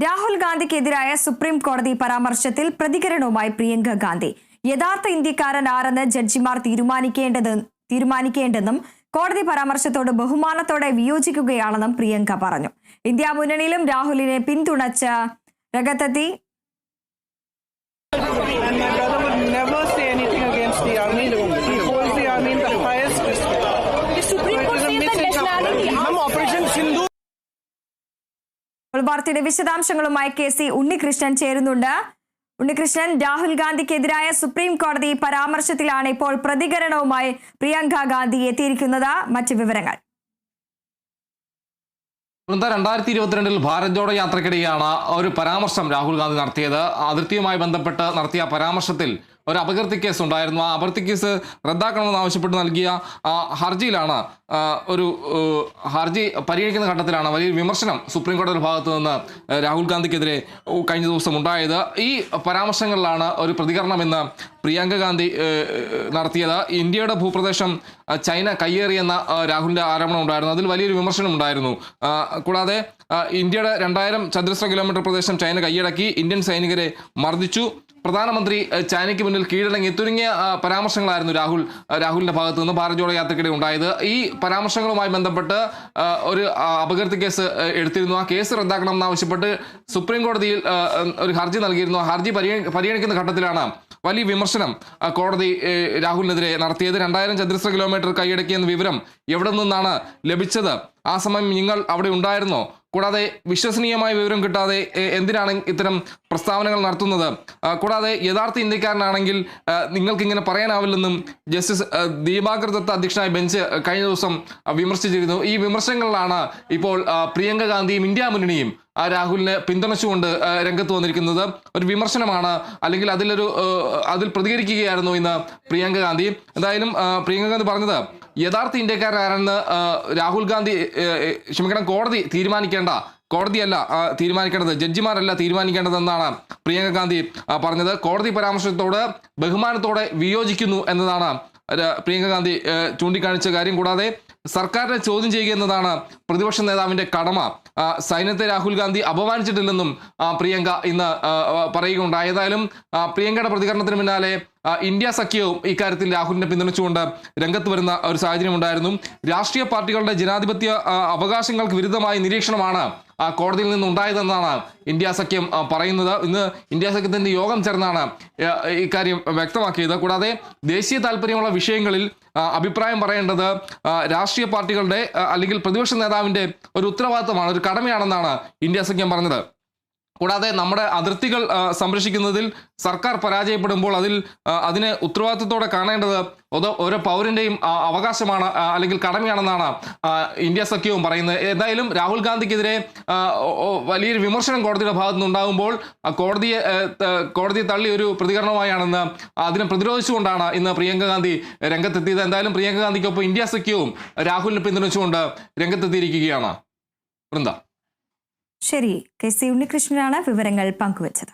Rahul ഗാന്ധിക്കെതിരായ supreme കോടതി പരാമർശത്തിൽ പ്രതികരണവുമായി പ്രിയങ്ക ഗാന്ധി. യഥാർത്ഥ ഇന്ത്യക്കാരൻ ആരെന്ന് ജഡ്ജിമാർ തീരുമാനിക്കേണ്ടെന്നും കോടതി പരാമർശത്തോട് ബഹുമാനത്തോടെ വിയോജിക്കുകയാണെന്നും പ്രിയങ്ക പറഞ്ഞു. ഇന്ത്യ മുന്നണിയിലും രാഹുലിനെ പിന്തുണച്ച രംഗത്തെത്തി. വാർത്തയുടെ വിശദാംശങ്ങളുമായി KC ഉണ്ണികൃഷ്ണൻ ചേരുന്നുണ്ട്. ഉണ്ണികൃഷ്ണൻ, രാഹുൽ ഗാന്ധിക്കെതിരായ സുപ്രീം കോടതി പരാമർശത്തിലാണ് ഇപ്പോൾ പ്രതികരണവുമായി പ്രിയങ്ക ഗാന്ധി എത്തിയിരിക്കുന്നത്. മറ്റ് വിവരങ്ങൾ. 2022 ഭാരത് ജോഡോ യാത്രക്കിടെയാണ് ഒരു പരാമർശം രാഹുൽ ഗാന്ധി നടത്തിയത്. അതിർത്തിയുമായി ബന്ധപ്പെട്ട് നടത്തിയ പരാമർശത്തിൽ ഒരു അപകീർത്തി കേസ് ഉണ്ടായിരുന്നു. ആ അപകീർത്തി കേസ് റദ്ദാക്കണമെന്ന് ആവശ്യപ്പെട്ട് നൽകിയ ഹർജിയിലാണ് ഒരു ഹർജി പരിഗണിക്കുന്ന ഘട്ടത്തിലാണ് വലിയൊരു വിമർശനം സുപ്രീം കോടതിയുടെ ഭാഗത്തു നിന്ന് രാഹുൽ ഗാന്ധിക്കെതിരെ കഴിഞ്ഞ ദിവസം ഉണ്ടായത്. ഈ പരാമർശങ്ങളിലാണ് ഒരു പ്രതികരണമെന്ന് പ്രിയങ്ക ഗാന്ധി നടത്തിയത്. ഇന്ത്യയുടെ ഭൂപ്രദേശം ചൈന കയ്യേറിയെന്ന രാഹുലിന്റെ ആരോപണം ഉണ്ടായിരുന്നു. അതിൽ വലിയൊരു വിമർശനം ഉണ്ടായിരുന്നു. കൂടാതെ ഇന്ത്യയുടെ 2000 ചതുരശ്ര കിലോമീറ്റർ പ്രദേശം ചൈന കൈയടക്കി, ഇന്ത്യൻ സൈനികരെ മർദ്ദിച്ചു, പ്രധാനമന്ത്രി ചൈനയ്ക്ക് മുന്നിൽ കീഴടങ്ങി തുടങ്ങിയ പരാമർശങ്ങളായിരുന്നു രാഹുലിന്റെ ഭാഗത്തു നിന്ന് ഭാരത് ജോഡോ യാത്രക്കിടെ ഉണ്ടായത്. ഈ പരാമർശങ്ങളുമായി ബന്ധപ്പെട്ട് ഒരു അപകീർത്തി കേസ് എടുത്തിരുന്നു. ആ കേസ് റദ്ദാക്കണമെന്ന് ആവശ്യപ്പെട്ട് സുപ്രീം കോടതിയിൽ ഒരു ഹർജി നൽകിയിരുന്നു. ഹർജി പരിഗണിക്കുന്ന ഘട്ടത്തിലാണ് വലിയ വിമർശനം കോടതി രാഹുലിനെതിരെ നടത്തിയത്. 2000 ചതുരശ്ര കിലോമീറ്റർ കൈയടക്കിയെന്ന വിവരം എവിടെ നിന്നാണ് ലഭിച്ചത്? ആ സമയം നിങ്ങൾ അവിടെ ഉണ്ടായിരുന്നോ? കൂടാതെ വിശ്വസനീയമായ വിവരം കിട്ടാതെ എന്തിനാണ് ഇത്തരം പ്രസ്താവനകൾ നടത്തുന്നത്? കൂടാതെ യഥാർത്ഥ ഇന്ത്യക്കാരനാണെങ്കിൽ നിങ്ങൾക്ക് ഇങ്ങനെ പറയാനാവില്ലെന്നും ജസ്റ്റിസ് ദീപാകർ ദത്ത അധ്യക്ഷനായ ബെഞ്ച് കഴിഞ്ഞ ദിവസം വിമർശിച്ചിരുന്നു. ഈ വിമർശനങ്ങളിലാണ് ഇപ്പോൾ പ്രിയങ്ക ഗാന്ധിയും ഇന്ത്യ മുന്നണിയും രാഹുലിനെ പിന്തുണച്ചുകൊണ്ട് രംഗത്ത് വന്നിരിക്കുന്നത്. ഒരു വിമർശനമാണ്, അല്ലെങ്കിൽ അതിൽ പ്രതികരിക്കുകയായിരുന്നു ഇന്ന് പ്രിയങ്ക ഗാന്ധി. എന്തായാലും പ്രിയങ്ക ഗാന്ധി പറഞ്ഞത് യഥാർത്ഥ ഇന്ത്യക്കാരാണെന്ന് കോടതി തീരുമാനിക്കേണ്ട, കോടതിയല്ല തീരുമാനിക്കേണ്ടത്, ജഡ്ജിമാരല്ല തീരുമാനിക്കേണ്ടതെന്നാണ് പ്രിയങ്ക ഗാന്ധി പറഞ്ഞത്. കോടതി പരാമർശത്തോട് ബഹുമാനത്തോടെ വിയോജിക്കുന്നു എന്നതാണ് പ്രിയങ്ക ഗാന്ധി ചൂണ്ടിക്കാണിച്ച കാര്യം. കൂടാതെ സർക്കാരിനെ ചോദ്യം ചെയ്യുക എന്നതാണ് പ്രതിപക്ഷ നേതാവിന്റെ കടമ. സൈന്യത്തെ രാഹുൽ ഗാന്ധി അപമാനിച്ചിട്ടില്ലെന്നും പ്രിയങ്ക ഇന്ന് പറയുകയുണ്ടായി. ഏതായാലും പ്രിയങ്കയുടെ പ്രതികരണത്തിന് പിന്നാലെ ഇന്ത്യ സഖ്യവും ഇക്കാര്യത്തിൽ രാഹുലിനെ പിന്തുണച്ചുകൊണ്ട് രംഗത്ത് വരുന്ന ഒരു സാഹചര്യം ഉണ്ടായിരുന്നു. രാഷ്ട്രീയ പാർട്ടികളുടെ ജനാധിപത്യ അവകാശങ്ങൾക്ക് വിരുദ്ധമായ നിരീക്ഷണമാണ് കോടതിയിൽ നിന്നുണ്ടായതെന്നാണ് ഇന്ത്യ സഖ്യം പറയുന്നത്. ഇന്ന് ഇന്ത്യ സഖ്യത്തിന്റെ യോഗം ചേർന്നാണ് ഇക്കാര്യം വ്യക്തമാക്കിയത്. കൂടാതെ ദേശീയ താല്പര്യമുള്ള വിഷയങ്ങളിൽ അഭിപ്രായം പറയേണ്ടത് രാഷ്ട്രീയ പാർട്ടികളുടെ അല്ലെങ്കിൽ പ്രതിപക്ഷ നേതാവിന്റെ ഒരു ഉത്തരവാദിത്തമാണ്, ഒരു കടമയാണെന്നാണ് ഇന്ത്യ സഖ്യം പറഞ്ഞത്. കൂടാതെ നമ്മുടെ അതിർത്തികൾ സംരക്ഷിക്കുന്നതിൽ സർക്കാർ പരാജയപ്പെടുമ്പോൾ അതിനെ ഉത്തരവാദിത്തത്തോടെ കാണേണ്ടത് ഓരോ പൗരന്റെയും അവകാശമാണ്, അല്ലെങ്കിൽ കടമയാണെന്നാണ് ഇന്ത്യ സഖ്യവും പറയുന്നത്. ഏതായാലും രാഹുൽ ഗാന്ധിക്കെതിരെ വലിയൊരു വിമർശനം കോടതിയുടെ ഭാഗത്തു നിന്നുണ്ടാകുമ്പോൾ കോടതിയെ തള്ളി ഒരു പ്രതികരണമായാണെന്ന് അതിനെ പ്രതിരോധിച്ചുകൊണ്ടാണ് ഇന്ന് പ്രിയങ്ക ഗാന്ധി രംഗത്തെത്തിയത്. എന്തായാലും പ്രിയങ്ക ഗാന്ധിക്കൊപ്പം ഇന്ത്യ സഖ്യവും രാഹുലിനെ പിന്തുണച്ചുകൊണ്ട് രംഗത്തെത്തിയിരിക്കുകയാണ്. വൃന്ദ. ശരി, KC ഉണ്ണികൃഷ്ണനാണ് വിവരങ്ങൾ പങ്കുവച്ചത്.